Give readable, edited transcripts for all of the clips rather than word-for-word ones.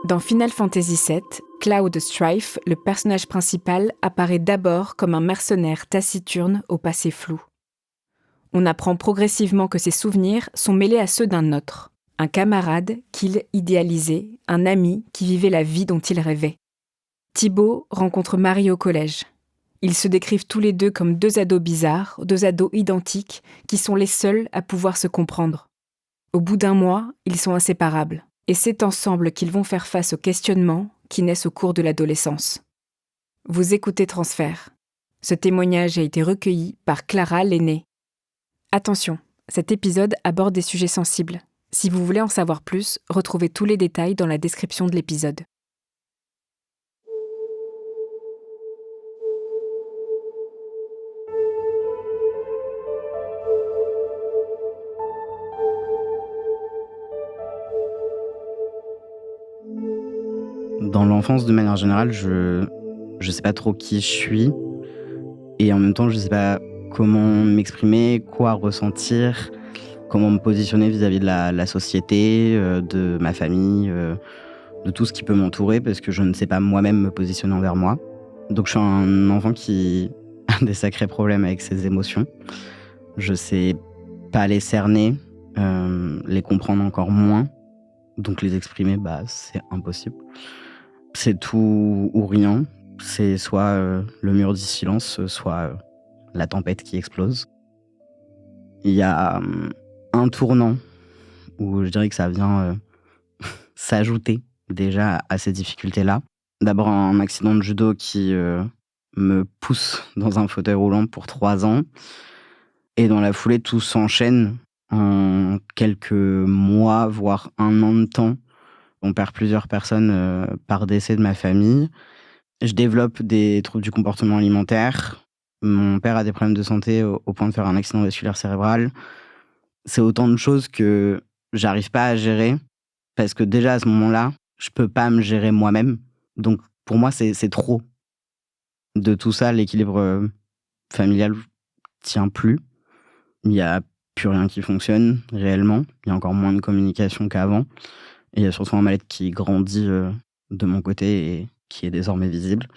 Dans Final Fantasy VII, Cloud Strife, le personnage principal, apparaît d'abord comme un mercenaire taciturne au passé flou. On apprend progressivement que ses souvenirs sont mêlés à ceux d'un autre, un camarade qu'il idéalisait, un ami qui vivait la vie dont il rêvait. Thibaut rencontre Marie au collège. Ils se décrivent tous les deux comme deux ados bizarres, deux ados identiques, qui sont les seuls à pouvoir se comprendre. Au bout d'un mois, ils sont inséparables. Et c'est ensemble qu'ils vont faire face aux questionnements qui naissent au cours de l'adolescence. Vous écoutez Transfert. Ce témoignage a été recueilli par Clara l'aînée. Attention, cet épisode aborde des sujets sensibles. Si vous voulez en savoir plus, retrouvez tous les détails dans la description de l'épisode. Dans l'enfance, de manière générale, je sais pas trop qui je suis et en même temps, je sais pas comment m'exprimer, quoi ressentir, comment me positionner vis-à-vis de la société, de ma famille, de tout ce qui peut m'entourer parce que je ne sais pas moi-même me positionner envers moi. Donc je suis un enfant qui a des sacrés problèmes avec ses émotions. Je sais pas les cerner, les comprendre encore moins, donc les exprimer, c'est impossible. C'est tout ou rien. C'est soit le mur du silence, soit la tempête qui explose. Il y a un tournant où je dirais que ça vient s'ajouter déjà à ces difficultés-là. D'abord un accident de judo qui me pousse dans un fauteuil roulant pour 3 ans. Et dans la foulée, tout s'enchaîne en quelques mois, voire 1 an de temps. On perd plusieurs personnes par décès de ma famille. Je développe des troubles du comportement alimentaire. Mon père a des problèmes de santé au point de faire un accident vasculaire cérébral. C'est autant de choses que j'arrive pas à gérer parce que déjà à ce moment-là, je peux pas me gérer moi-même. Donc pour moi, c'est trop. De tout ça, l'équilibre familial tient plus. Il y a plus rien qui fonctionne réellement. Il y a encore moins de communication qu'avant. Et il y a surtout un mal-être qui grandit de mon côté et qui est désormais visible.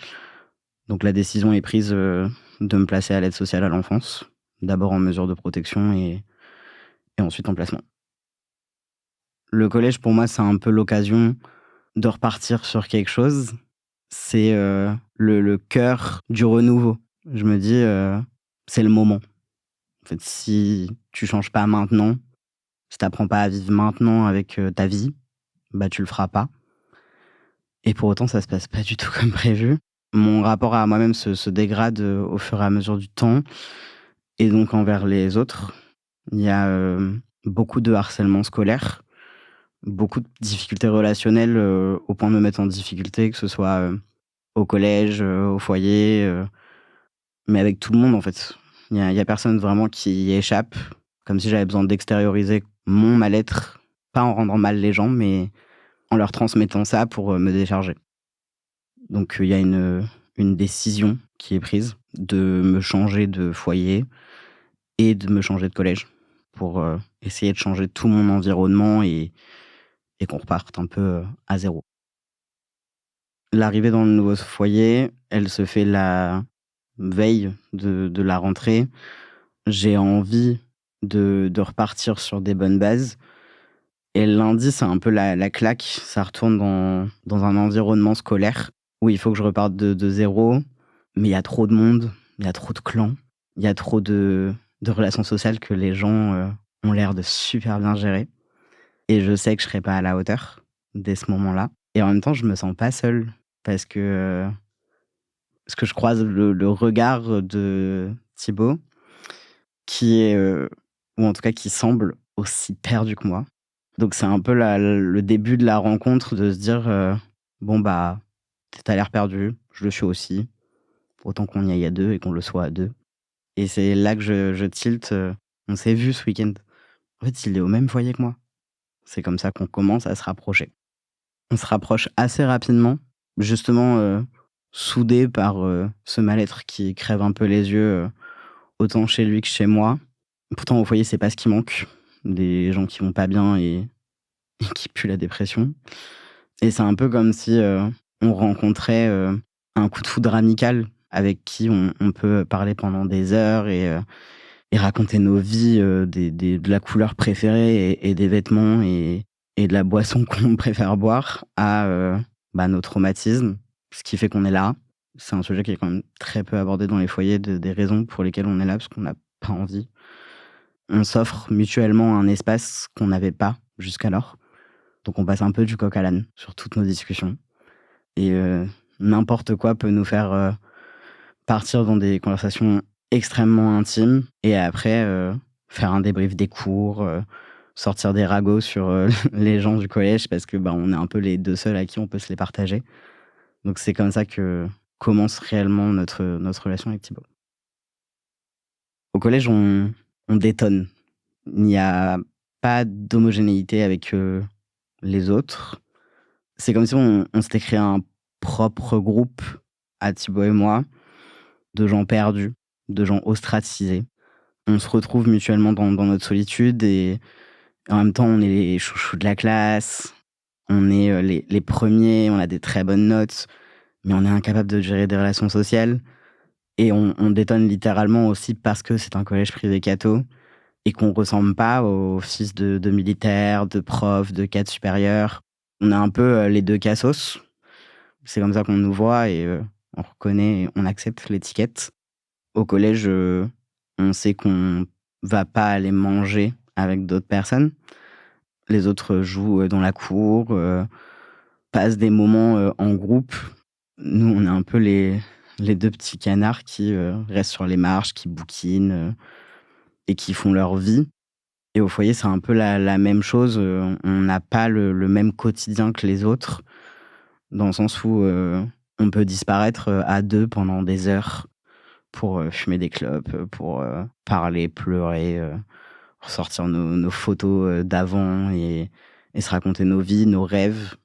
Donc la décision est prise de me placer à l'aide sociale à l'enfance, d'abord en mesure de protection et ensuite en placement. Le collège pour moi c'est un peu l'occasion de repartir sur quelque chose. C'est le cœur du renouveau. Je me dis c'est le moment. En fait, si tu changes pas maintenant, si t'apprends pas à vivre maintenant avec ta vie, tu le feras pas. Et pour autant ça se passe pas du tout comme prévu. Mon rapport à moi-même se dégrade au fur et à mesure du temps et donc envers les autres. Il y a beaucoup de harcèlement scolaire, beaucoup de difficultés relationnelles au point de me mettre en difficulté, que ce soit au collège, au foyer, mais avec tout le monde en fait. Il y a personne vraiment qui y échappe, comme si j'avais besoin d'extérioriser mon mal-être, pas en rendant mal les gens, mais en leur transmettant ça pour me décharger. Donc il y a une décision qui est prise de me changer de foyer et de me changer de collège pour essayer de changer tout mon environnement et qu'on reparte un peu à zéro. L'arrivée dans le nouveau foyer, elle se fait la veille de la rentrée. J'ai envie de repartir sur des bonnes bases et lundi, c'est un peu la claque. Ça retourne dans un environnement scolaire où il faut que je reparte de zéro, mais il y a trop de monde, il y a trop de clans, il y a trop de relations sociales que les gens ont l'air de super bien gérer. Et je sais que je serai pas à la hauteur dès ce moment-là. Et en même temps, je me sens pas seule parce que je croise le regard de Thibaut qui est, ou en tout cas qui semble aussi perdu que moi. Donc c'est un peu le début de la rencontre de se dire bon t'as l'air perdu, je le suis aussi. Autant qu'on y aille à 2 et qu'on le soit à 2. Et c'est là que je tilte. On s'est vu ce week-end. En fait, il est au même foyer que moi. C'est comme ça qu'on commence à se rapprocher. On se rapproche assez rapidement, justement soudés par ce mal-être qui crève un peu les yeux, autant chez lui que chez moi. Pourtant, au foyer, c'est pas ce qui manque. Des gens qui vont pas bien et qui puent la dépression. Et c'est un peu comme si, on rencontrait, un coup de foudre amical avec qui on peut parler pendant des heures et raconter nos vies, de la couleur préférée et des vêtements et de la boisson qu'on préfère boire à, nos traumatismes, ce qui fait qu'on est là. C'est un sujet qui est quand même très peu abordé dans les foyers des raisons pour lesquelles on est là, parce qu'on n'a pas envie. On s'offre mutuellement un espace qu'on n'avait pas jusqu'alors. Donc on passe un peu du coq à l'âne sur toutes nos discussions et n'importe quoi peut nous faire, partir dans des conversations extrêmement intimes et après, faire un débrief des cours, sortir des ragots sur, les gens du collège parce que, on est un peu les 2 seuls à qui on peut se les partager. Donc c'est comme ça que commence réellement notre relation avec Thibaut. Au collège, on détonne. Il n'y a pas d'homogénéité avec, les autres. C'est comme si on s'était créé un propre groupe à Thibaut et moi, de gens perdus, de gens ostracisés. On se retrouve mutuellement dans notre solitude et en même temps, on est les chouchous de la classe, on est, les 1ers, on a des très bonnes notes, mais on est incapable de gérer des relations sociales et on détonne littéralement aussi parce que c'est un collège privé catho et qu'on ressemble pas aux fils de militaires, de profs, de cadres supérieurs. On est un peu, les 2 cassos. C'est comme ça qu'on nous voit et on reconnaît et on accepte l'étiquette. Au collège, on sait qu'on va pas aller manger avec d'autres personnes. Les autres jouent, dans la cour, passent des moments, en groupe. Nous, on est un peu les 2 petits canards qui, restent sur les marches, qui bouquinent, et qui font leur vie. Et au foyer, c'est un peu la même chose, on n'a pas le même quotidien que les autres, dans le sens où, on peut disparaître, à 2 pendant des heures pour, fumer des clopes, pour, parler, pleurer, ressortir nos photos, d'avant et se raconter nos vies, nos rêves,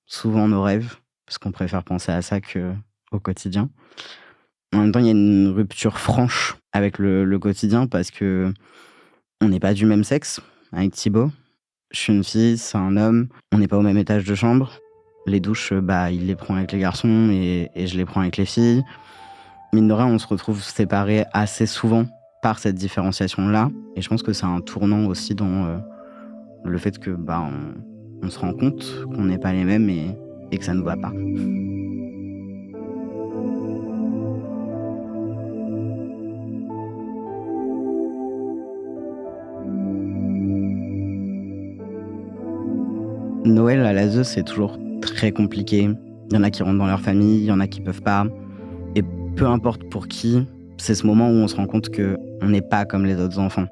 souvent nos rêves, parce qu'on préfère penser à ça qu'au quotidien. En même temps, il y a une rupture franche avec le quotidien parce qu'on n'est pas du même sexe avec Thibaut. Je suis une fille, c'est un homme, on n'est pas au même étage de chambre. Les douches, il les prend avec les garçons et je les prends avec les filles. Mine de rien, on se retrouve séparés assez souvent par cette différenciation-là et je pense que c'est un tournant aussi dans, le fait que, on se rend compte qu'on n'est pas les mêmes et que ça nous va pas. Noël à l'ASE, c'est toujours très compliqué. Il y en a qui rentrent dans leur famille, il y en a qui peuvent pas et peu importe pour qui, c'est ce moment où on se rend compte qu'on n'est pas comme les autres enfants.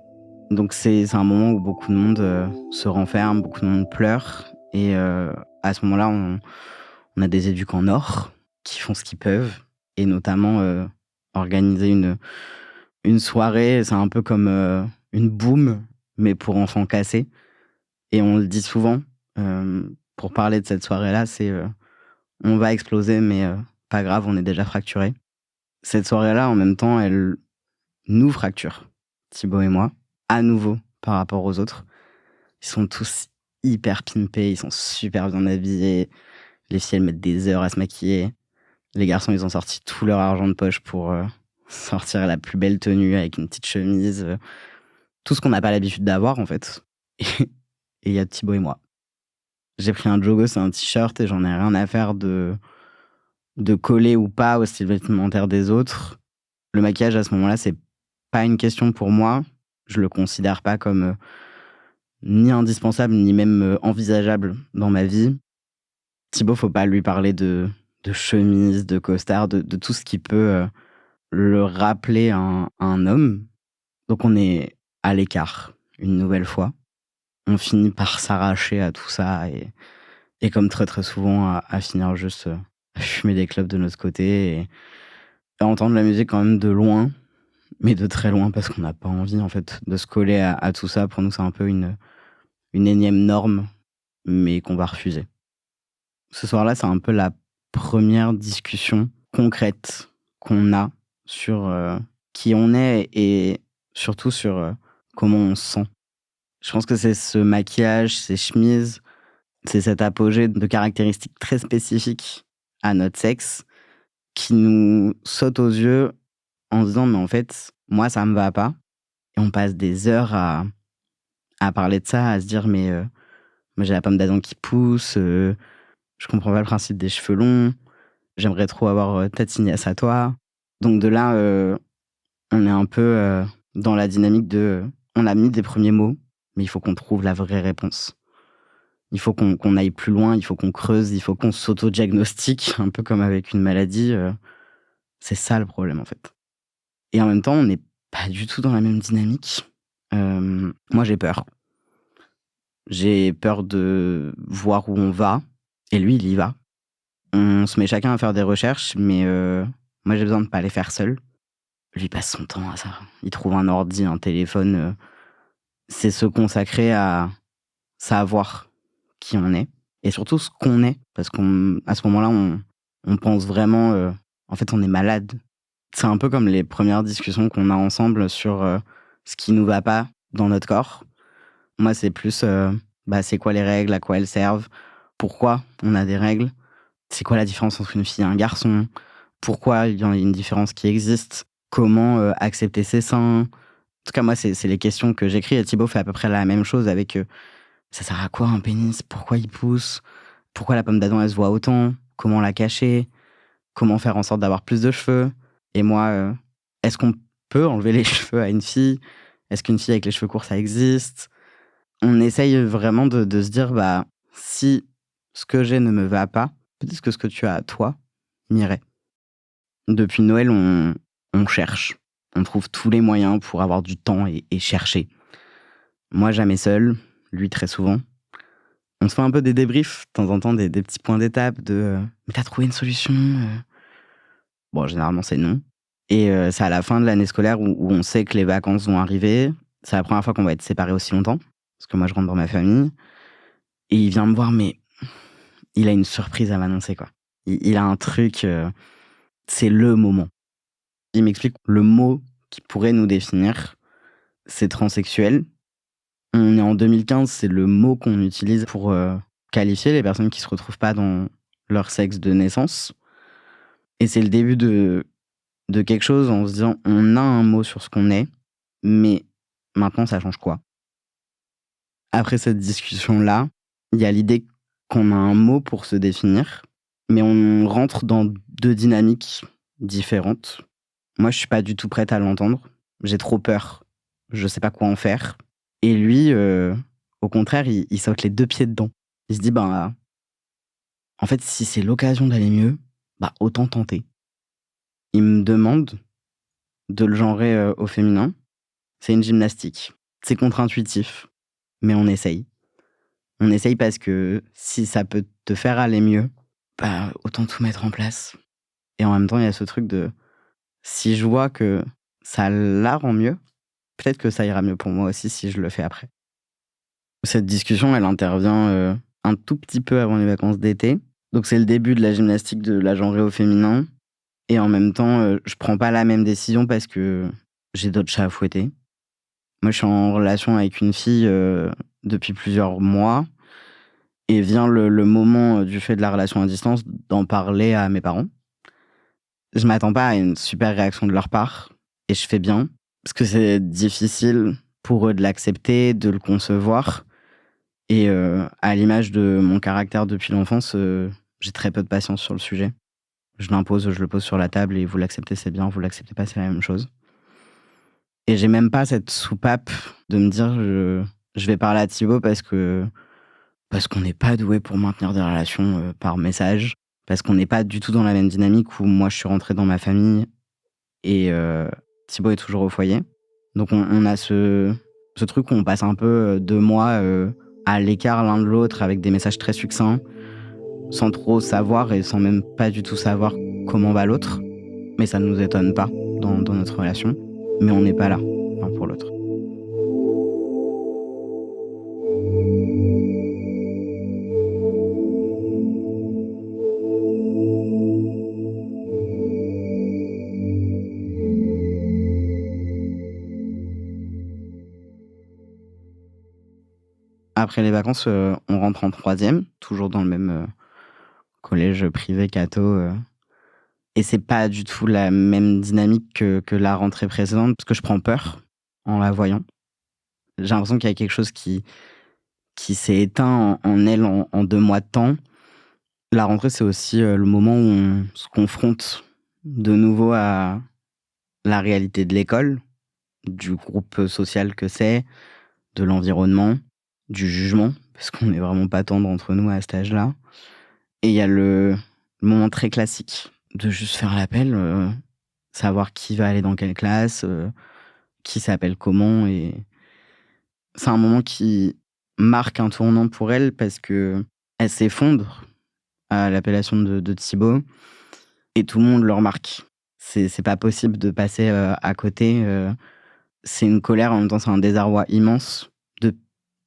Donc c'est un moment où beaucoup de monde, se renferme, beaucoup de monde pleure et à ce moment-là, on a des éduques en or qui font ce qu'ils peuvent et notamment, organiser une soirée, c'est un peu comme, une boum, mais pour enfants cassés et on le dit souvent, pour parler de cette soirée-là, c'est, «On va exploser mais pas grave, on est déjà fracturés». Cette soirée-là, en même temps, elle nous fracture, Thibaut et moi, à nouveau par rapport aux autres. Ils sont tous hyper pimpés, ils sont super bien habillés. Les filles, elles mettent des heures à se maquiller. Les garçons, ils ont sorti tout leur argent de poche pour, sortir la plus belle tenue avec une petite chemise, tout ce qu'on n'a pas l'habitude d'avoir, en fait. Et il y a Thibaut et moi. J'ai pris un jogos et un t-shirt et j'en ai rien à faire de coller ou pas au style vestimentaire des autres. Le maquillage, à ce moment-là, c'est pas une question pour moi. Je le considère pas comme, ni indispensable, ni même, envisageable dans ma vie. Thibaut, faut pas lui parler de chemise, de costard, de tout ce qui peut, le rappeler un homme. Donc on est à l'écart, une nouvelle fois. On finit par s'arracher à tout ça et comme très, très souvent à finir juste, à fumer des clopes de notre côté et à entendre la musique quand même de loin, mais de très loin parce qu'on n'a pas envie en fait de se coller à tout ça. Pour nous, c'est un peu une énième norme, mais qu'on va refuser. Ce soir-là, c'est un peu la première discussion concrète qu'on a sur, qui on est et surtout sur, comment on se sent. Je pense que c'est ce maquillage, ces chemises, C'est cet apogée de caractéristiques très spécifiques à notre sexe qui nous saute aux yeux en se disant: «Mais en fait, moi, ça me va pas» et on passe des heures à parler de ça, à se dire: «Mais moi, j'ai la pomme d'Adam qui pousse, je comprends pas le principe des cheveux longs, j'aimerais trop avoir, ta tignasse à toi». Donc de là, on est un peu, dans la dynamique de, on a mis des premiers mots, mais il faut qu'on trouve la vraie réponse. Il faut qu'on aille plus loin, il faut qu'on creuse, il faut qu'on s'auto-diagnostique, un peu comme avec une maladie, c'est ça le problème, en fait. Et en même temps, on n'est pas du tout dans la même dynamique. Moi, j'ai peur. J'ai peur de voir où on va et lui, il y va. On se met chacun à faire des recherches, mais moi, j'ai besoin de pas les faire seul. Lui passe son temps à ça. Il trouve un ordi, un téléphone, c'est se consacrer à savoir qui on est et surtout ce qu'on est. Parce qu'à ce moment-là, on pense vraiment, en fait, on est malade. C'est un peu comme les premières discussions qu'on a ensemble sur, ce qui nous va pas dans notre corps. Moi, c'est plus, bah, c'est quoi les règles? À quoi elles servent? Pourquoi on a des règles? C'est quoi la différence entre une fille et un garçon? Pourquoi il y a une différence qui existe? Comment, accepter ses seins? En tout cas, moi, c'est les questions que j'écris et Thibaut fait à peu près la même chose avec, ça sert à quoi un pénis? Pourquoi il pousse? Pourquoi la pomme d'Adam, elle se voit autant? Comment la cacher? Comment faire en sorte d'avoir plus de cheveux? Et moi, est-ce qu'on peut enlever les cheveux à une fille? Est-ce qu'une fille avec les cheveux courts, ça existe? On essaye vraiment de se dire, bah, si ce que j'ai ne me va pas, peut-être que ce que tu as à toi m'irait. Depuis Noël, on cherche. On trouve tous les moyens pour avoir du temps et chercher. Moi, jamais seul, lui très souvent. On se fait un peu des débriefs, de temps en temps, des petits points d'étape de, «Mais tu trouvé une solution?» Bon, généralement, c'est non. Et c'est à la fin de l'année scolaire où on sait que les vacances vont arriver. C'est la première fois qu'on va être séparés aussi longtemps, parce que moi, je rentre dans ma famille et il vient me voir, mais il a une surprise à m'annoncer, quoi. Il a un truc, c'est le moment. Il m'explique le mot qui pourrait nous définir, c'est transsexuel. On est en 2015, c'est le mot qu'on utilise pour, qualifier les personnes qui se retrouvent pas dans leur sexe de naissance et c'est le début de quelque chose en se disant: «On a un mot sur ce qu'on est, mais maintenant ça change quoi?» Après cette discussion-là, il y a l'idée qu'on a un mot pour se définir, mais on rentre dans 2 dynamiques différentes. Moi, je suis pas du tout prête à l'entendre. J'ai trop peur. Je sais pas quoi en faire. Et lui, au contraire, il saute les 2 pieds dedans. Il se dit: «Bah, en fait, si c'est l'occasion d'aller mieux, bah, autant tenter». Il me demande de le genrer, au féminin. C'est une gymnastique. C'est contre-intuitif, mais on essaye. On essaye parce que si ça peut te faire aller mieux, bah, autant tout mettre en place. Et en même temps, il y a ce truc de, si je vois que ça la rend mieux, peut-être que ça ira mieux pour moi aussi si je le fais après. Cette discussion, elle intervient, un tout petit peu avant les vacances d'été. Donc c'est le début de la gymnastique de la genrer au féminin et en même temps, je prends pas la même décision parce que j'ai d'autres chats à fouetter. Moi, je suis en relation avec une fille, depuis plusieurs mois et vient le moment, du fait de la relation à distance, d'en parler à mes parents. Je m'attends pas à une super réaction de leur part et je fais bien, parce que c'est difficile pour eux de l'accepter, de le concevoir et à l'image de mon caractère depuis l'enfance, j'ai très peu de patience sur le sujet. Je l'impose, je le pose sur la table et vous l'acceptez, c'est bien, vous l'acceptez pas, c'est la même chose. Et j'ai même pas cette soupape de me dire: «Je vais parler à Thibaut parce qu'on n'est pas doué pour maintenir des relations, par message, parce qu'on n'est pas du tout dans la même dynamique où moi je suis rentré dans ma famille et Thibaut est toujours au foyer». Donc on a ce truc où on passe un peu, 2 mois, à l'écart l'un de l'autre avec des messages très succincts, sans trop savoir et sans même pas du tout savoir comment va l'autre. Mais ça ne nous étonne pas dans notre relation. Mais on n'est pas là, l'un pour l'autre. Après les vacances, on rentre en 3e, toujours dans le même, collège privé catho, et c'est pas du tout la même dynamique que la rentrée précédente, parce que je prends peur en la voyant. J'ai l'impression qu'il y a quelque chose qui s'est éteint en elle en 2 mois de temps. La rentrée, c'est aussi, le moment où on se confronte de nouveau à la réalité de l'école, du groupe social que c'est, de l'environnement, du jugement, parce qu'on n'est vraiment pas tendre entre nous à cet âge-là. Et il y a le moment très classique de juste faire l'appel, savoir qui va aller dans quelle classe, qui s'appelle comment, et c'est un moment qui marque un tournant pour elle parce qu'elle s'effondre à l'appellation de Thibaut et tout le monde le remarque. C'est pas possible de passer, à côté, c'est une colère, en même temps c'est un désarroi immense de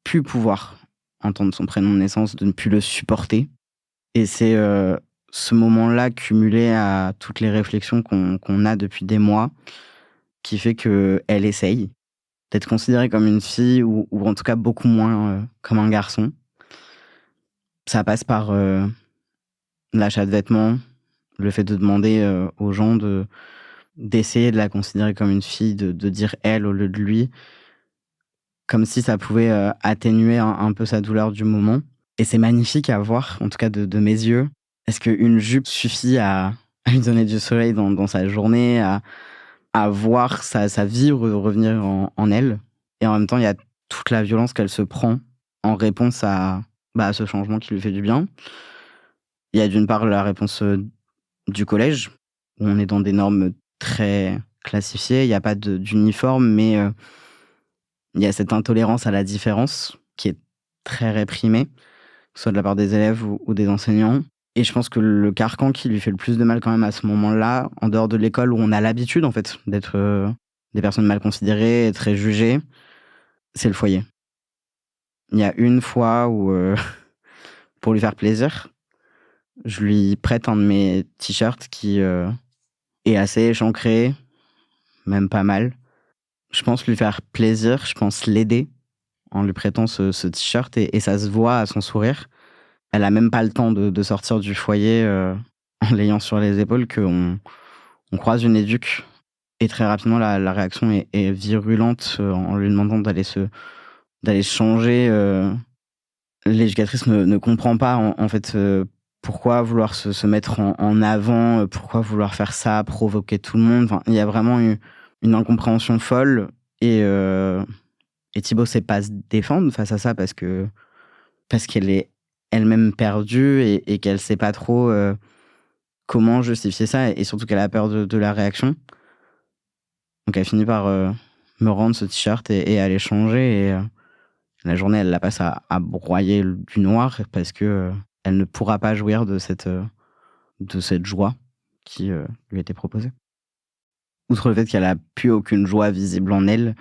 plus pouvoir entendre son prénom de naissance, de ne plus le supporter, et c'est, ce moment-là cumulé à toutes les réflexions qu'on a depuis des mois qui fait qu'elle essaye d'être considérée comme une fille ou en tout cas beaucoup moins, comme un garçon. Ça passe par, l'achat de vêtements, le fait de demander, aux gens d'essayer de la considérer comme une fille, de dire elle au lieu de lui, comme si ça pouvait, atténuer un peu sa douleur du moment, et c'est magnifique à voir, en tout cas de mes yeux. Est-ce qu'une jupe suffit à lui donner du soleil dans sa journée, à voir sa vie revenir en elle? Et en même temps, il y a toute la violence qu'elle se prend en réponse à ce changement qui lui fait du bien. Il y a d'une part la réponse, du collège, où on est dans des normes très classifiées. Il y a pas d'uniforme, mais il y a cette intolérance à la différence qui est très réprimée, que ce soit de la part des élèves ou des enseignants. Et je pense que le carcan qui lui fait le plus de mal quand même à ce moment-là, en dehors de l'école où on a l'habitude en fait d'être, des personnes mal considérées et très jugées, c'est le foyer. Il y a une fois où, pour lui faire plaisir, je lui prête un de mes t-shirts qui, est assez échancré, même pas mal. Je pense lui faire plaisir, je pense l'aider en lui prêtant ce t-shirt, et ça se voit à son sourire. Elle a même pas le temps de sortir du foyer, en l'ayant sur les épaules, on croise une éduc, et très rapidement la réaction est virulente, en lui demandant d'aller se changer. L'éducatrice ne comprend pas en fait, pourquoi vouloir se mettre en avant, pourquoi vouloir faire ça, provoquer tout le monde. Enfin, il y a vraiment une incompréhension folle, et Thibaut sait pas se défendre face à ça parce qu'elle est elle-même perdue, et qu'elle sait pas trop, comment justifier ça, et surtout qu'elle a peur de la réaction. Donc elle finit par, me rendre ce t-shirt et aller changer, et la journée, elle la passe à broyer du noir parce que, elle ne pourra pas jouir de cette joie qui, lui était proposée. Outre le fait qu'elle a plus aucune joie visible en elle,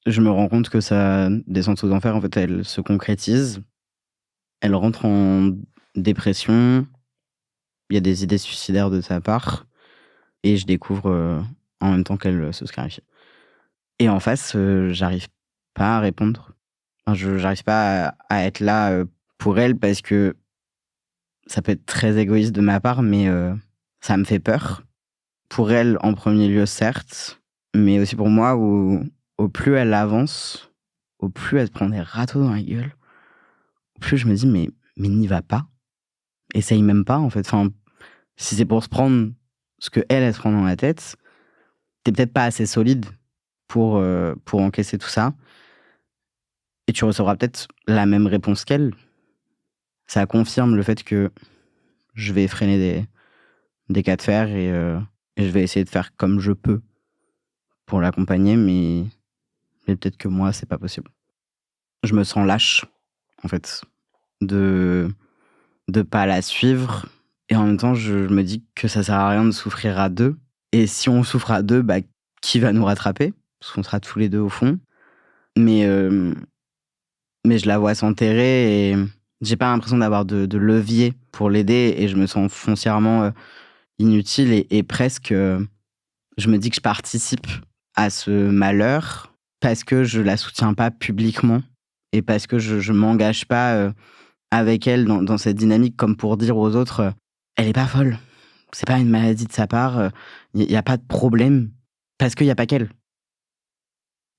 je me rends compte que sa descente aux enfers, en fait, elle se concrétise. Elle rentre en dépression. Il y a des idées suicidaires de sa part, et je découvre, en même temps qu'elle, se scarifie. Et en face, j'arrive pas à répondre. Enfin, j'arrive pas à être là, pour elle, parce que ça peut être très égoïste de ma part, mais ça me fait peur. Pour elle, en premier lieu, certes, mais aussi pour moi, où au plus elle avance, au plus elle se prend des râteaux dans la gueule, au plus je me dis: «Mais n'y va pas. Essaye même pas, en fait». Enfin, si c'est pour se prendre ce qu'elle, elle se prend dans la tête, tu peut-être pas assez solide pour encaisser tout ça, et tu recevras peut-être la même réponse qu'elle. Ça confirme le fait que je vais freiner des cas de fer, et je vais essayer de faire comme je peux pour l'accompagner, mais peut-être que moi, c'est pas possible. Je me sens lâche, en fait, de pas la suivre, et en même temps, je me dis que ça sert à rien de souffrir à 2, et si on souffre à 2, bah, qui va nous rattraper? Parce qu'on sera tous les 2 au fond. Mais mais je la vois s'enterrer, et j'ai pas l'impression d'avoir de levier pour l'aider, et je me sens foncièrement, inutile, et presque, je me dis que je participe à ce malheur parce que je la soutiens pas publiquement, et parce que je m'engage pas, avec elle dans cette dynamique comme pour dire aux autres, «Elle est pas folle, c'est pas une maladie de sa part, il y a pas de problème», parce qu'il y a pas qu'elle.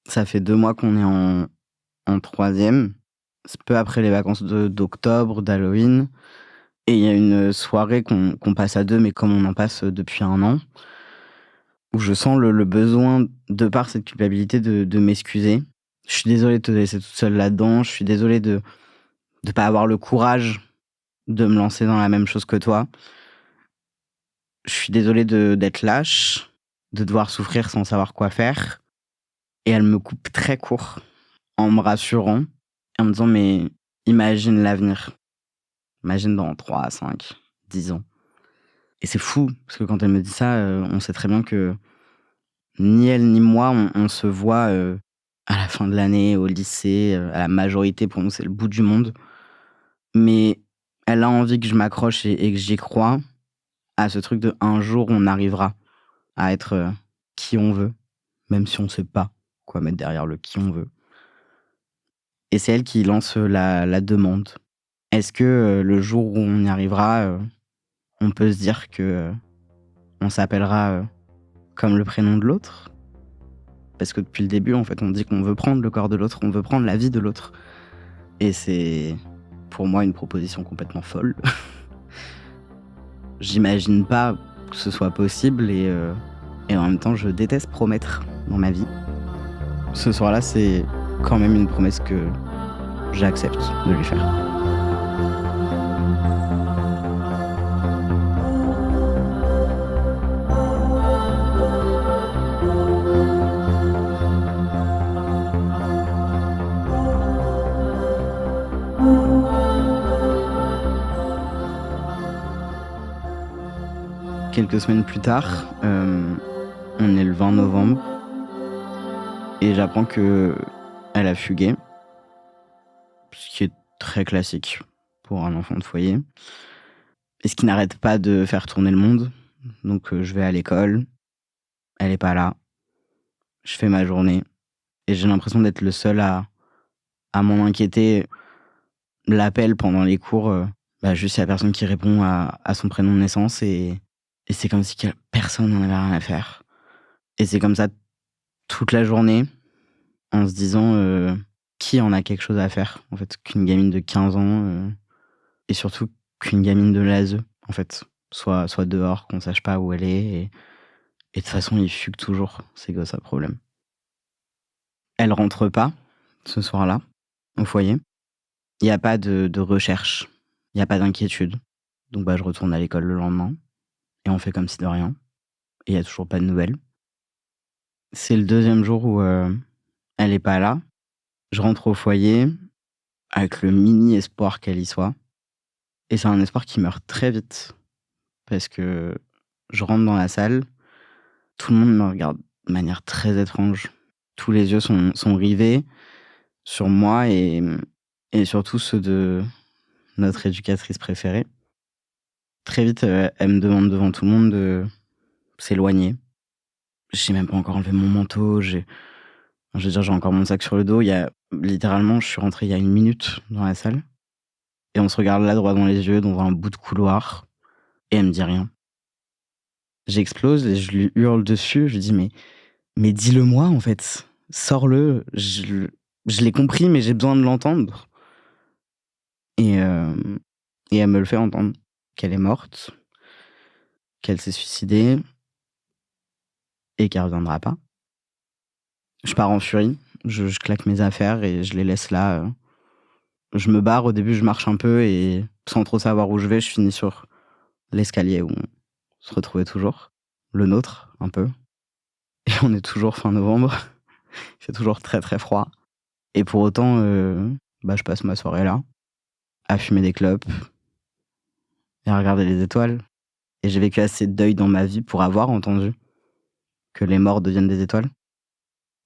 Ça fait 2 mois qu'on est en 3e, c'est peu après les vacances d'octobre, d'Halloween, et il y a une soirée qu'on passe à 2, mais comme on en passe depuis 1 an, où je sens le besoin, de par cette culpabilité, de m'excuser. Je suis désolé de te laisser toute seule là-dedans, je suis désolé de pas avoir le courage de me lancer dans la même chose que toi. Je suis désolé d'être lâche, de devoir souffrir sans savoir quoi faire. Et elle me coupe très court en me rassurant, en me disant: «Mais imagine l'avenir. Imagine dans 3, 5, 10 ans». Et c'est fou, parce que quand elle me dit ça, on sait très bien que ni elle ni moi, on se voit, à la fin de l'année, au lycée, à la majorité. Pour nous, c'est le bout du monde. Mais elle a envie que je m'accroche et que j'y croie à ce truc de un jour, on arrivera à être, qui on veut, même si on sait pas quoi mettre derrière le «qui on veut». Et c'est elle qui lance, la demande. Est-ce que, le jour où on y arrivera, on peut se dire que, on s'appellera, comme le prénom de l'autre? Parce que depuis le début, en fait, on dit qu'on veut prendre le corps de l'autre, on veut prendre la vie de l'autre. Et c'est, pour moi, une proposition complètement folle. J'imagine pas que ce soit possible, et en même temps, je déteste promettre dans ma vie. Ce soir-là, c'est quand même une promesse que j'accepte de lui faire. Quelques semaines plus tard, on est le 20 novembre et j'apprends qu'elle a fugué, ce qui est très classique pour un enfant de foyer et ce qui n'arrête pas de faire tourner le monde. Donc je vais à l'école, elle est pas là, je fais ma journée et j'ai l'impression d'être le seul à m'en inquiéter. L'appel pendant les cours, juste il y a personne qui répond à son prénom de naissance, et c'est comme si personne n'en avait rien à faire. Et c'est comme ça toute la journée, en se disant, qui en a quelque chose à faire, en fait, qu'une gamine de 15 ans, et surtout qu'une gamine de l'ASE, en fait, soit dehors, qu'on sache pas où elle est, et de toute façon, ils fuguent toujours, ces gosses à problème. Elle rentre pas, ce soir-là, au foyer. Il y a pas de recherche, il y a pas d'inquiétude. Donc je retourne à l'école le lendemain et on fait comme si de rien, et il y a toujours pas de nouvelles. C'est le deuxième jour où, elle est pas là. Je rentre au foyer avec le mini espoir qu'elle y soit, et c'est un espoir qui meurt très vite parce que je rentre dans la salle, tout le monde me regarde de manière très étrange. Tous les yeux sont rivés sur moi, et surtout ceux de notre éducatrice préférée. Très vite, elle me demande devant tout le monde de s'éloigner. J'ai même pas encore enlevé mon manteau, je veux dire, j'ai encore mon sac sur le dos. Il y a littéralement, je suis rentré il y a 1 minute dans la salle et on se regarde là droit dans les yeux dans un bout de couloir, et elle me dit rien. J'explose et je lui hurle dessus, je lui dis: «Mais dis-le-moi en fait, sors-le, je l'ai compris mais j'ai besoin de l'entendre», et et elle me le fait entendre, qu'elle est morte, qu'elle s'est suicidée et qu'elle reviendra pas. Je pars en furie, je claque mes affaires et je les laisse là. Je me barre. Au début, je marche un peu et sans trop savoir où je vais, je finis sur l'escalier où on se retrouvait toujours. Le nôtre, un peu. Et on est toujours fin novembre. Il fait toujours très, très froid. Et pour autant, je passe ma soirée là, à fumer des clopes et à regarder les étoiles. Et j'ai vécu assez de deuil dans ma vie pour avoir entendu que les morts deviennent des étoiles.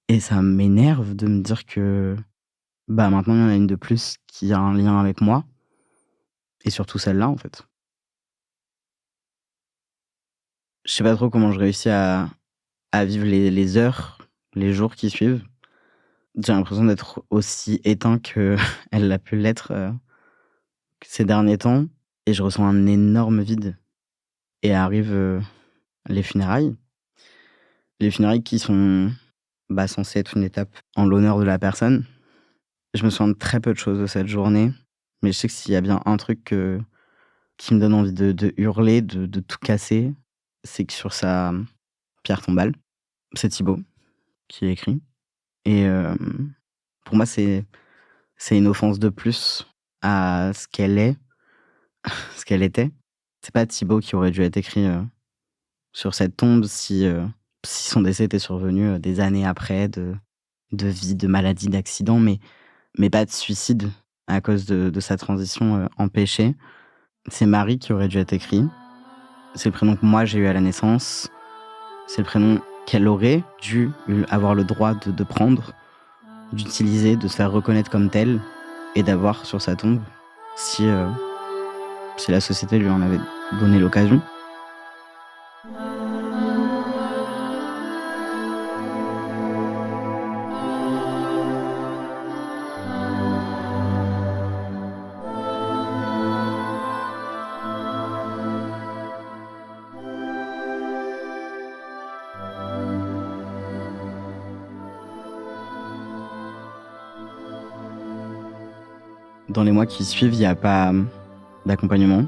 Et ça m'énerve de me dire que, maintenant, il y en a une de plus qui a un lien avec moi, et surtout celle-là, en fait. Je sais pas trop comment je réussis à vivre les heures, les jours qui suivent. J'ai l'impression d'être aussi éteint qu'elle l'a pu l'être, ces derniers temps et je ressens un énorme vide et arrivent, les funérailles. Les funérailles qui sont, censées être une étape en l'honneur de la personne. Je me souviens de très peu de choses de cette journée, mais je sais que s'il y a bien un truc, qui me donne envie de hurler, de tout casser, c'est que sur sa pierre tombale, c'est Thibaut qui l'a écrit et pour moi, c'est une offense de plus à ce qu'elle est, ce qu'elle était. C'est pas Thibaut qui aurait dû être écrit, sur cette tombe si son décès était survenu, des années après de vie, de maladie, d'accident, mais pas de suicide à cause de sa transition, empêchée. C'est Marie qui aurait dû être écrit. C'est le prénom que moi j'ai eu à la naissance. C'est le prénom qu'elle aurait dû avoir le droit de prendre, d'utiliser, de se faire reconnaître comme tel et d'avoir sur sa tombe si, si la société lui en avait donné l'occasion. Dans les mois qui suivent, il y a pas, d'accompagnement.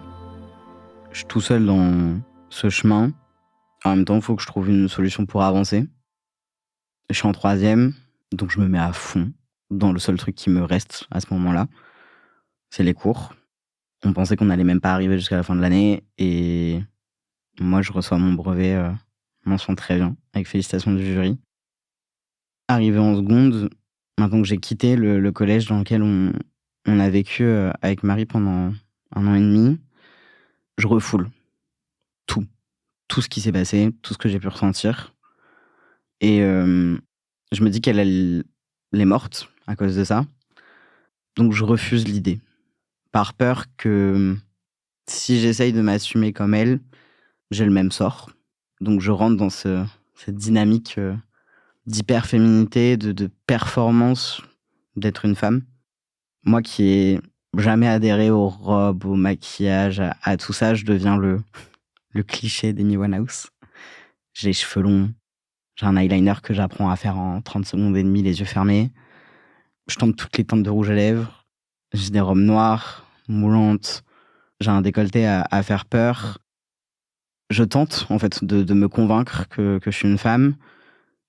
Je suis tout seul dans ce chemin. En même temps, il faut que je trouve une solution pour avancer. Je suis en troisième, donc je me mets à fond dans le seul truc qui me reste à ce moment-là, c'est les cours. On pensait qu'on allait même pas arriver jusqu'à la fin de l'année et moi, je reçois mon brevet, mention très bien, avec félicitations du jury. Arrivé en seconde, maintenant que j'ai quitté le collège dans lequel on a vécu, avec Marie pendant 1 an et demi, je refoule tout. Tout ce qui s'est passé, tout ce que j'ai pu ressentir et je me dis qu'elle est morte à cause de ça, donc je refuse l'idée. Par peur que, si j'essaye de m'assumer comme elle, j'ai le même sort. Donc je rentre dans cette dynamique, d'hyper-féminité, de performance d'être une femme. Moi qui ai jamais adhéré aux robes, au maquillage, à tout ça, je deviens le cliché d'Amy Winehouse. J'ai les cheveux longs, j'ai un eyeliner que j'apprends à faire en 30 secondes et demie, les yeux fermés. Je tente toutes les teintes de rouge à lèvres. J'ai des robes noires, moulantes. J'ai un décolleté à faire peur. Je tente, en fait, de me convaincre que je suis une femme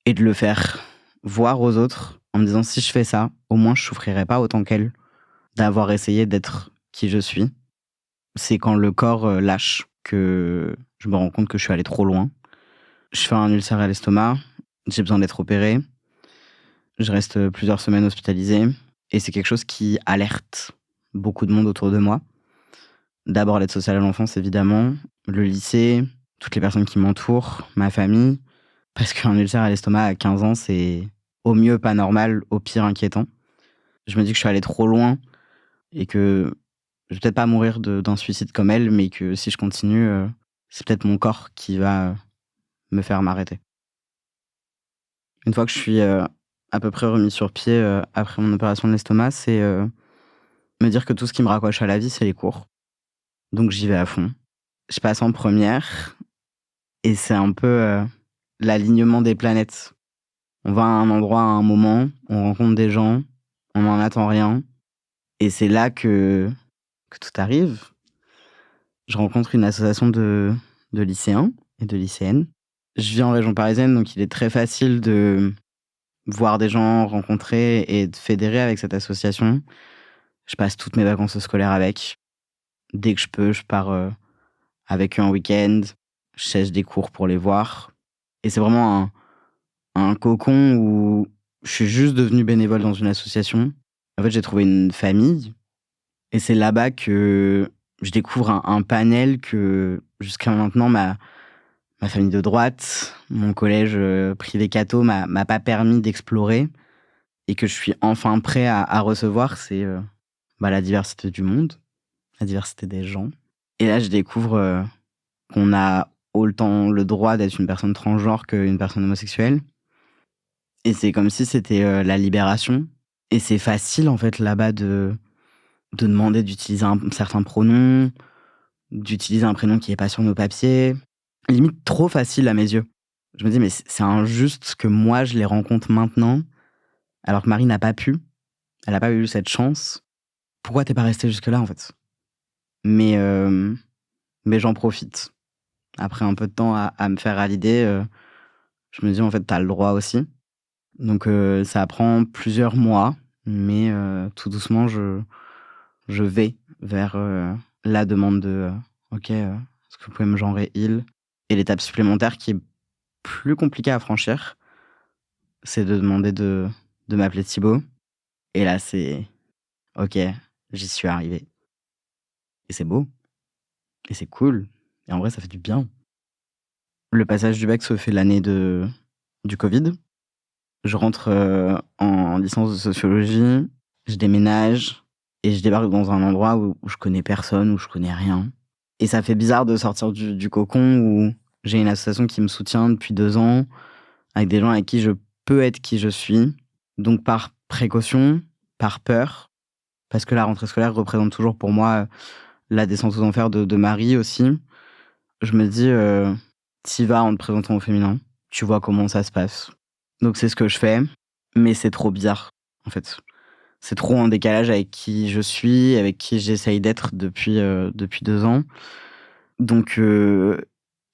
et de le faire voir aux autres en me disant: «Si je fais ça, au moins je souffrirai pas autant qu'elle d'avoir essayé d'être qui je suis». C'est quand le corps, lâche que je me rends compte que je suis allée trop loin. Je fais un ulcère à l'estomac, j'ai besoin d'être opérée. Je reste, plusieurs semaines hospitalisée et c'est quelque chose qui alerte beaucoup de monde autour de moi. D'abord l'aide sociale à l'enfance évidemment, le lycée, toutes les personnes qui m'entourent, ma famille, parce qu'un ulcère à l'estomac à 15 ans, c'est au mieux pas normal, au pire inquiétant. Je me dis que je suis allée trop loin et que je vais peut-être pas mourir d'un suicide comme elle, mais que si je continue, c'est peut-être mon corps qui va, me faire m'arrêter. Une fois que je suis, à peu près remis sur pied, après mon opération de l'estomac, c'est, me dire que tout ce qui me raccroche à la vie, c'est les cours. Donc j'y vais à fond. Je passe en première et c'est un peu, l'alignement des planètes. On va à un endroit à un moment, on rencontre des gens, on n'en attend rien et c'est là que tout arrive. Je rencontre une association de lycéens et de lycéennes. Je vis en région parisienne, donc il est très facile de voir des gens, rencontrer et de fédérer avec cette association. Je passe toutes mes vacances scolaires avec. Dès que je peux, je pars, avec eux en week-end. Je sèche des cours pour les voir et c'est vraiment un cocon où je suis juste devenue bénévole dans une association. En fait, j'ai trouvé une famille et c'est là-bas que je découvre un panel que jusqu'à maintenant ma famille de droite, mon collège, privé catho m'a pas permis d'explorer et que je suis enfin prêt à recevoir. C'est, la diversité du monde, la diversité des gens et là, je découvre, qu'on a autant le droit d'être une personne transgenre qu'une personne homosexuelle Et c'est comme si c'était, la libération. Et c'est facile, en fait, là-bas de demander d'utiliser un certain pronom, d'utiliser un prénom qui est pas sur nos papiers. Limite trop facile à mes yeux. Je me dis: «Mais c'est injuste que moi je les rencontre maintenant, alors que Marie n'a pas pu. Elle a pas eu cette chance. Pourquoi t'es pas resté jusque-là, en fait?» Mais mais j'en profite. Après un peu de temps à me faire à l'idée, je me dis: «En fait, t'as le droit aussi». Donc ça prend plusieurs mois, mais tout doucement, je vais vers, la demande de, «OK, est-ce que vous pouvez me genrer il?» Et l'étape supplémentaire qui est plus compliquée à franchir, c'est de demander de m'appeler Thibaut. Et là, c'est: «OK, j'y suis arrivé» et c'est beau et c'est cool et en vrai, ça fait du bien. Le passage du bac se fait l'année du covid. Je rentre, en licence de sociologie, je déménage et je débarque dans un endroit où je connais personne, où je connais rien et ça fait bizarre de sortir du cocon où j'ai une association qui me soutient depuis 2 ans, avec des gens avec qui je peux être qui je suis. Donc par précaution, par peur, parce que la rentrée scolaire représente toujours pour moi, la descente aux enfers de Marie aussi. Je me dis, «Tu vas en te présentant au féminin, tu vois comment ça se passe». Donc c'est ce que je fais, mais c'est trop bizarre, en fait. C'est trop en décalage avec qui je suis, avec qui j'essaye d'être depuis 2 ans. Donc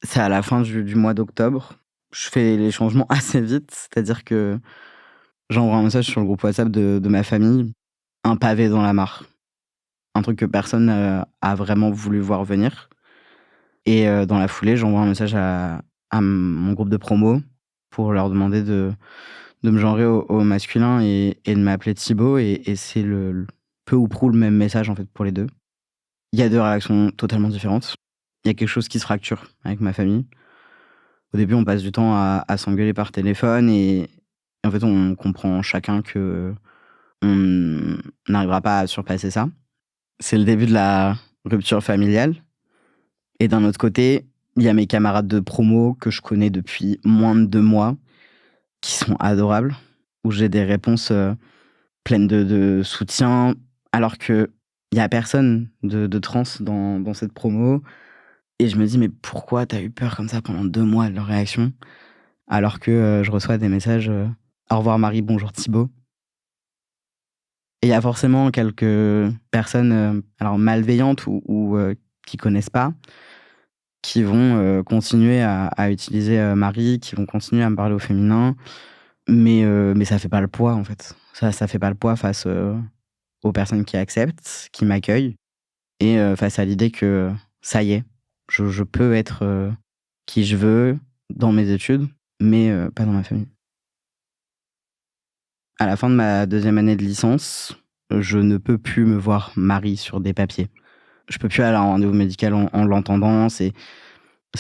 c'est à la fin du mois d'octobre. Je fais les changements assez vite, c'est-à-dire que j'envoie un message sur le groupe WhatsApp de ma famille, un pavé dans la mare. Un truc que personne, a vraiment voulu voir venir et dans la foulée, j'envoie un message à mon groupe de promo pour leur demander de me genrer au masculin et de m'appeler Thibaut et c'est le peu ou prou le même message, en fait, pour les 2. Il y a 2 réactions totalement différentes. Il y a quelque chose qui se fracture avec ma famille. Au début, on passe du temps à s'engueuler par téléphone et en fait, on comprend chacun qu'on n'arrivera pas à surpasser ça. C'est le début de la rupture familiale et d'un autre côté, il y a mes camarades de promo que je connais depuis moins de 2 mois, qui sont adorables, où j'ai des réponses, pleines de soutien, alors qu'il y a personne de trans dans cette promo et je me dis: «Mais pourquoi t'as eu peur comme ça pendant 2 mois de leur réaction?» alors que, je reçois des messages, «Au revoir Marie, bonjour Thibaut». Et il y a forcément quelques personnes, alors malveillantes ou qui connaissent pas, qui vont, continuer à utiliser, Marie, qui vont continuer à me parler au féminin, mais ça fait pas le poids, en fait. Ça fait pas le poids face, aux personnes qui acceptent, qui m'accueillent et face à l'idée que, ça y est, je peux être, qui je veux dans mes études, mais pas dans ma famille. À la fin de ma deuxième année de licence, je ne peux plus me voir Marie sur des papiers. Je peux plus aller à un rendez-vous médical en l'entendant, c'est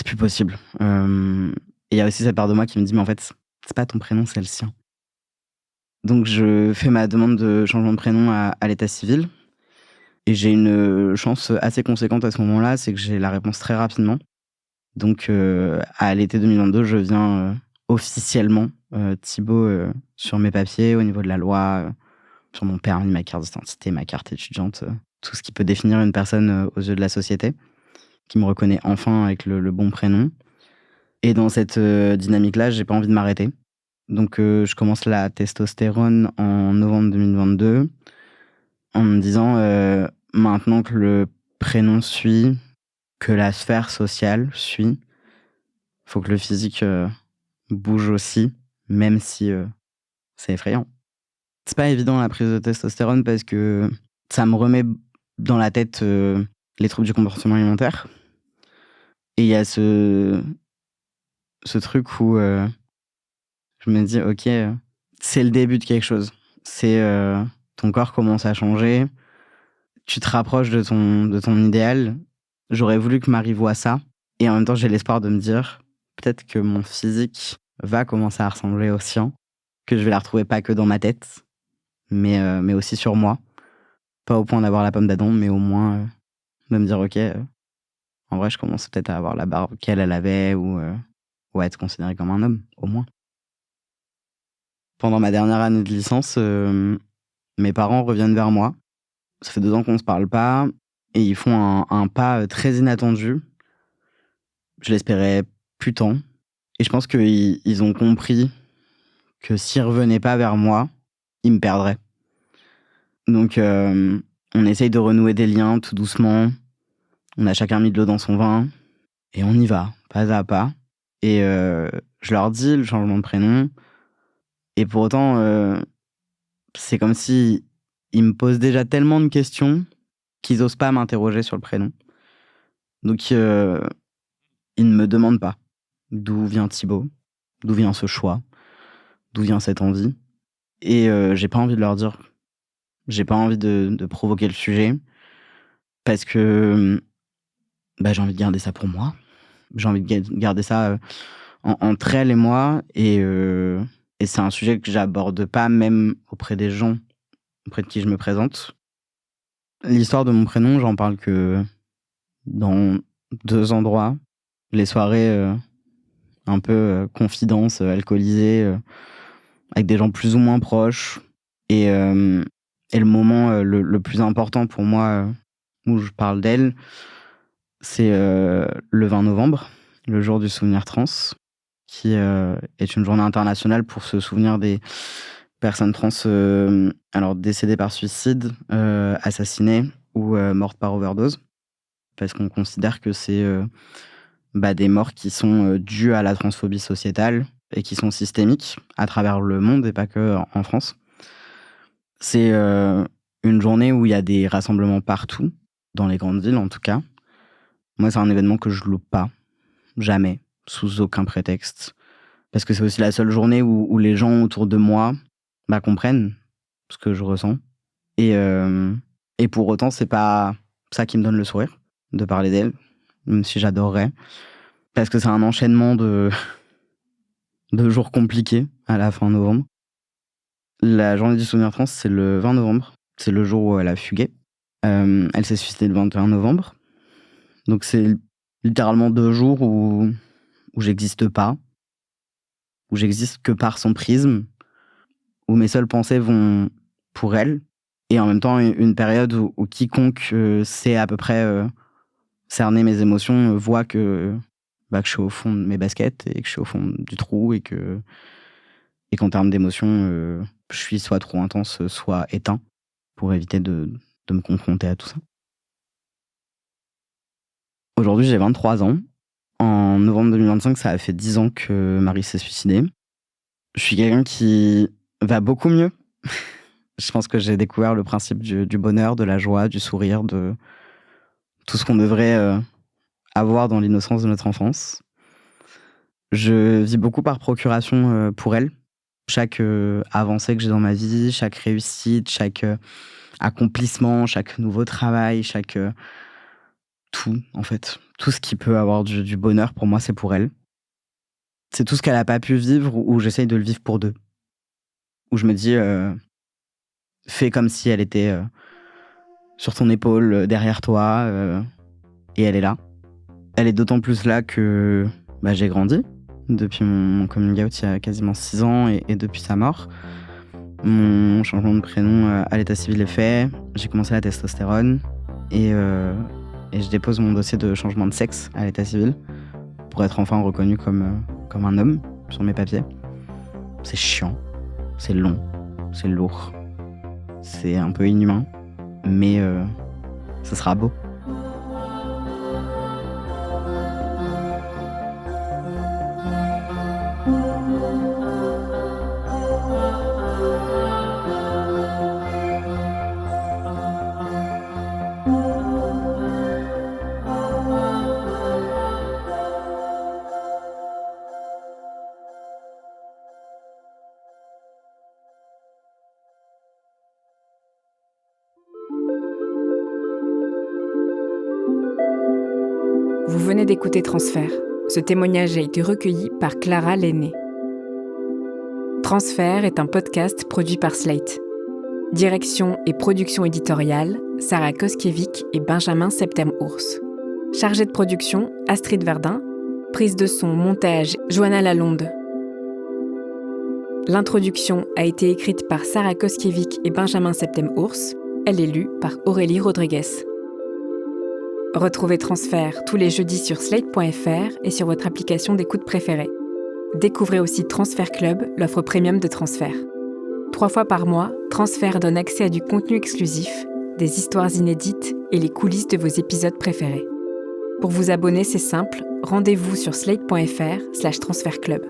plus possible. Et il y a aussi cette part de moi qui me dit: «Mais en fait, c'est pas ton prénom, c'est le sien». Donc je fais ma demande de changement de prénom à l'état civil et j'ai une, chance assez conséquente à ce moment-là, c'est que j'ai la réponse très rapidement. Donc à l'été 2022, je viens, officiellement, Thibaut, sur mes papiers, au niveau de la loi, sur mon permis, ma carte d'identité, ma carte étudiante, tout ce qui peut définir une personne, aux yeux de la société, qui me reconnaît enfin avec le bon prénom. Et dans cette, dynamique-là, j'ai pas envie de m'arrêter. Donc je commence la testostérone en novembre 2022 en me disant, «Maintenant que le prénom suit, que la sphère sociale suit, faut que le physique, bouge aussi, même si, c'est effrayant». C'est pas évident la prise de testostérone parce que ça me remet dans la tête, les troubles du comportement alimentaire et il y a ce truc où, je me dis: «OK, c'est le début de quelque chose». C'est, ton corps commence à changer, tu te rapproches de ton idéal. J'aurais voulu que Marie voie ça et en même temps, j'ai l'espoir de me dire: «Peut-être que mon physique va commencer à ressembler au sien, que je vais la retrouver pas que dans ma tête, mais aussi sur moi». Pas au point d'avoir la pomme d'Adam, mais au moins, de me dire: «OK, en vrai, je commence peut-être à avoir la barbe qu'elle, elle avait ou à être considéré comme un homme, au moins». Pendant ma dernière année de licence, mes parents reviennent vers moi. Ça fait 2 ans qu'on se parle pas et ils font un pas, très inattendu. Je l'espérais plus tant et je pense qu'ils ont compris que s'ils revenaient pas vers moi, ils me perdraient. Donc on essaye de renouer des liens tout doucement. On a chacun mis de l'eau dans son vin et on y va, pas à pas et je leur dis le changement de prénom et pour autant, c'est comme si ils me posent déjà tellement de questions qu'ils osent pas m'interroger sur le prénom. Donc ils ne me demandent pas d'où vient Thibaut, d'où vient ce choix, d'où vient cette envie et j'ai pas envie de leur dire. J'ai pas envie de provoquer le sujet parce que, j'ai envie de garder ça pour moi. J'ai envie de garder ça, entre elle et moi et c'est un sujet que j'aborde pas même auprès des gens auprès de qui je me présente. L'histoire de mon prénom, j'en parle que dans 2 endroits. Les soirées, un peu, confidences, alcoolisées, avec des gens plus ou moins proches et le moment, le plus important pour moi, où je parle d'elle, c'est, le 20 novembre, le jour du souvenir trans, qui, est une journée internationale pour se souvenir des personnes trans, alors décédées par suicide, assassinées ou, mortes par overdose. Parce qu'on considère que c'est, des morts qui sont, dues à la transphobie sociétale et qui sont systémiques à travers le monde et pas que en France. C'est, une journée où il y a des rassemblements partout, dans les grandes villes en tout cas. Moi, c'est un événement que je loupe pas, jamais, sous aucun prétexte. Parce que c'est aussi la seule journée où les gens autour de moi, comprennent ce que je ressens. Et pour autant, c'est pas ça qui me donne le sourire, de parler d'elle, même si j'adorerais. Parce que c'est un enchaînement de jours compliqués à la fin novembre. La journée du souvenir trans, c'est le 20 novembre. C'est le jour où elle a fugué. Elle s'est suicidée le 21 novembre. Donc c'est littéralement 2 jours où j'existe pas, où j'existe que par son prisme, où mes seules pensées vont pour elle et en même temps une période où quiconque, sait à peu près, cerner mes émotions, voit que je suis au fond de mes baskets et que je suis au fond du trou et qu'en termes d'émotions, je suis soit trop intense, soit éteint pour éviter de me confronter à tout ça. Aujourd'hui, j'ai 23 ans. En novembre 2025, ça a fait 10 ans que Marie s'est suicidée. Je suis quelqu'un qui va beaucoup mieux. Je pense que j'ai découvert le principe du bonheur, de la joie, du sourire, de tout ce qu'on devrait, avoir dans l'innocence de notre enfance. Je vis beaucoup par procuration, pour elle. Chaque, avancée que j'ai dans ma vie, chaque réussite, chaque, accomplissement, chaque nouveau travail, chaque, tout en fait. Tout ce qui peut avoir du bonheur pour moi, c'est pour elle. C'est tout ce qu'elle a pas pu vivre où j'essaye de le vivre pour 2. Où je me dis, fais comme si elle était, sur ton épaule, derrière toi, et elle est là. Elle est d'autant plus là que, j'ai grandi depuis mon coming out il y a quasiment 6 ans et depuis sa mort. Mon changement de prénom, à l'état civil est fait. J'ai commencé la testostérone et je dépose mon dossier de changement de sexe à l'état civil pour être enfin reconnu comme un homme sur mes papiers. C'est chiant, c'est long, c'est lourd, c'est un peu inhumain, mais ça sera beau. Vous venez d'écouter Transfert. Ce témoignage a été recueilli par Clara Lenné. Transfert est un podcast produit par Slate. Direction et production éditoriale, Sarah Koskiewicz et Benjamin Septem-Ours. Chargée de production, Astrid Verdun. Prise de son, montage, Johanna Lalonde. L'introduction a été écrite par Sarah Koskiewicz et Benjamin Septem-Ours. Elle est lue par Aurélie Rodriguez. Retrouvez Transfert tous les jeudis sur slate.fr et sur votre application d'écoute préférée. Découvrez aussi Transfert Club, l'offre premium de Transfert. 3 fois par mois, Transfert donne accès à du contenu exclusif, des histoires inédites et les coulisses de vos épisodes préférés. Pour vous abonner, c'est simple, rendez-vous sur slate.fr/transfertclub.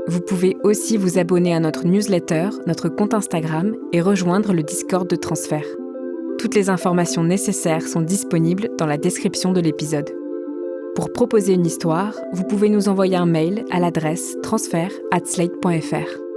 Vous pouvez aussi vous abonner à notre newsletter, notre compte Instagram et rejoindre le Discord de Transfert. Toutes les informations nécessaires sont disponibles dans la description de l'épisode. Pour proposer une histoire, vous pouvez nous envoyer un mail à l'adresse transfert@slate.fr.